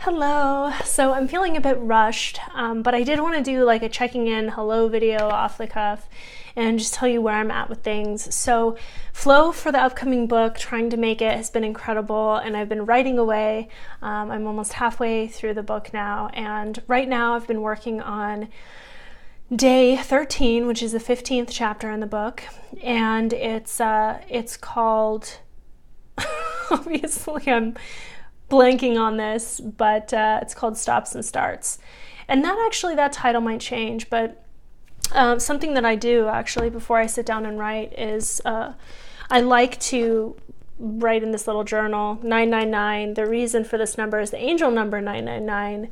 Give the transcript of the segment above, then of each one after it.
Hello. So I'm feeling a bit rushed, but I did want to do like a checking in hello video off the cuff and just tell you where I'm at with things. So flow for the upcoming book, trying to make it, has been incredible, and I've been writing away. I'm almost halfway through the book now, and right now I've been working on day 13, which is the 15th chapter in the book, and it's called obviously I'm blanking on this, but it's called Stops and Starts. And that title might change, but something that I do actually before I sit down and write is I like to write in this little journal, 999. The reason for this number is the angel number 999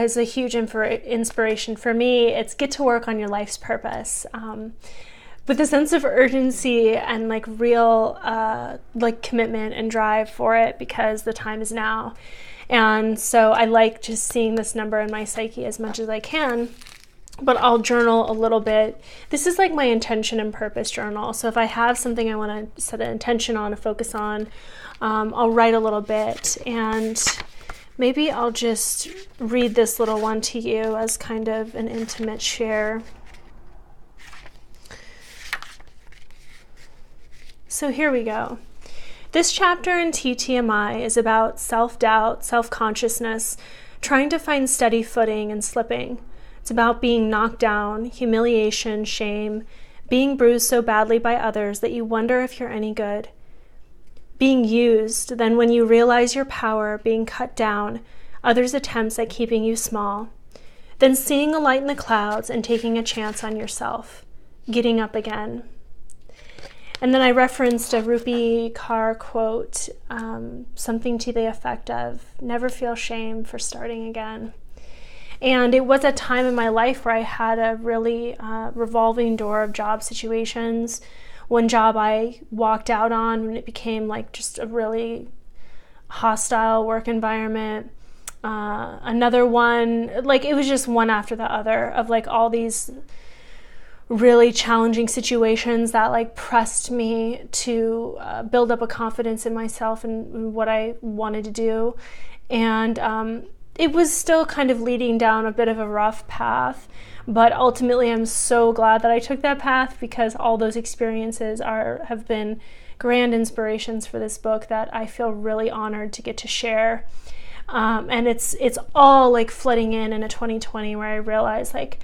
is a huge inspiration for me. It's get to work on your life's purpose. With a sense of urgency and like real commitment and drive for it, because the time is now. And so I like just seeing this number in my psyche as much as I can, but I'll journal a little bit. This is like my intention and purpose journal. So if I have something I want to set an intention on, a focus on, I'll write a little bit, and maybe I'll just read this little one to you as kind of an intimate share. So here we go. This chapter in TTMI is about self-doubt, self-consciousness, trying to find steady footing and slipping. It's about being knocked down, humiliation, shame, being bruised so badly by others that you wonder if you're any good. Being used, then when you realize your power, being cut down, others' attempts at keeping you small. Then seeing a light in the clouds and taking a chance on yourself, getting up again. And then I referenced a Rupi Kaur quote, something to the effect of, never feel shame for starting again. And it was a time in my life where I had a really revolving door of job situations. One job I walked out on when it became like just a really hostile work environment. Another one, like it was just one after the other of like all these really challenging situations that like pressed me to build up a confidence in myself and what I wanted to do. And it was still kind of leading down a bit of a rough path, but ultimately I'm so glad that I took that path, because all those experiences have been grand inspirations for this book that I feel really honored to get to share. And it's all like flooding in a 2020 where I realized like,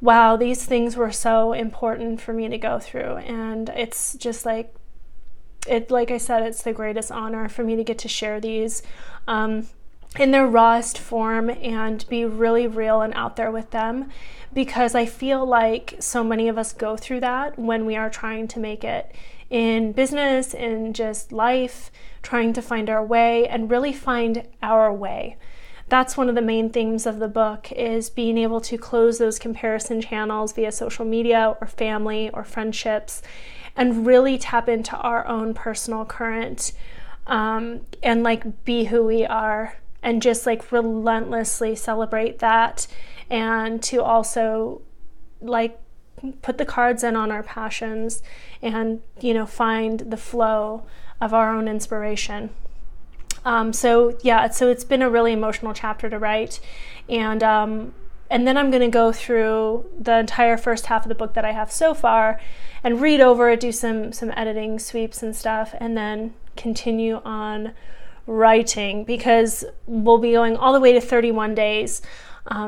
wow, these things were so important for me to go through. And it's just like I said, it's the greatest honor for me to get to share these in their rawest form and be really real and out there with them, because I feel like so many of us go through that when we are trying to make it in business, in just life, trying to find our way and really find our way. That's one of the main themes of the book, is being able to close those comparison channels via social media or family or friendships and really tap into our own personal current and like be who we are and just like relentlessly celebrate that, and to also like put the cards in on our passions and, find the flow of our own inspiration. So it's been a really emotional chapter to write, and then I'm going to go through the entire first half of the book that I have so far and read over it, do some editing sweeps and stuff, and then continue on writing, because we'll be going all the way to 31 days,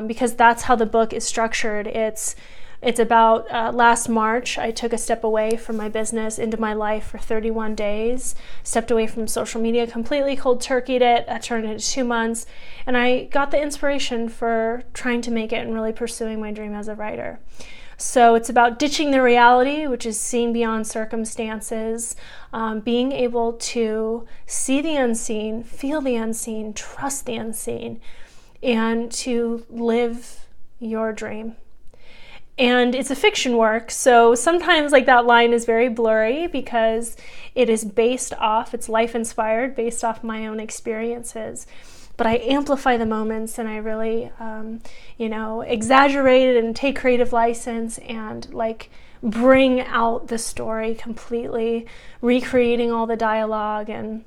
because that's how the book is structured. It's about last March, I took a step away from my business into my life for 31 days, stepped away from social media completely, cold turkeyed it. I turned it into 2 months, and I got the inspiration for trying to make it and really pursuing my dream as a writer. So it's about ditching the reality, which is seeing beyond circumstances, being able to see the unseen, feel the unseen, trust the unseen, and to live your dream. And it's a fiction work, so sometimes like that line is very blurry because it is it's life inspired, based off my own experiences. But I amplify the moments, and I really, exaggerate it and take creative license and like bring out the story completely, recreating all the dialogue and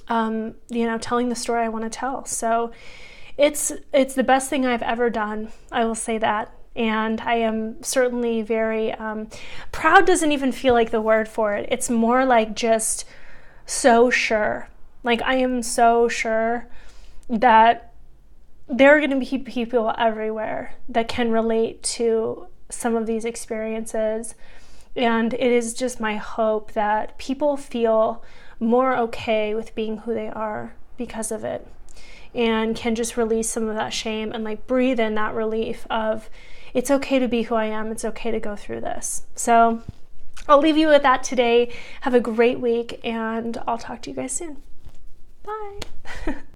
telling the story I want to tell. So it's the best thing I've ever done. I will say that. And I am certainly very proud. Doesn't even feel like the word for it. It's more like just so sure. Like I am so sure that there are going to be people everywhere that can relate to some of these experiences. And it is just my hope that people feel more okay with being who they are because of it, and can just release some of that shame and like breathe in that relief of it's okay to be who I am. It's okay to go through this. So I'll leave you with that today. Have a great week, and I'll talk to you guys soon. Bye.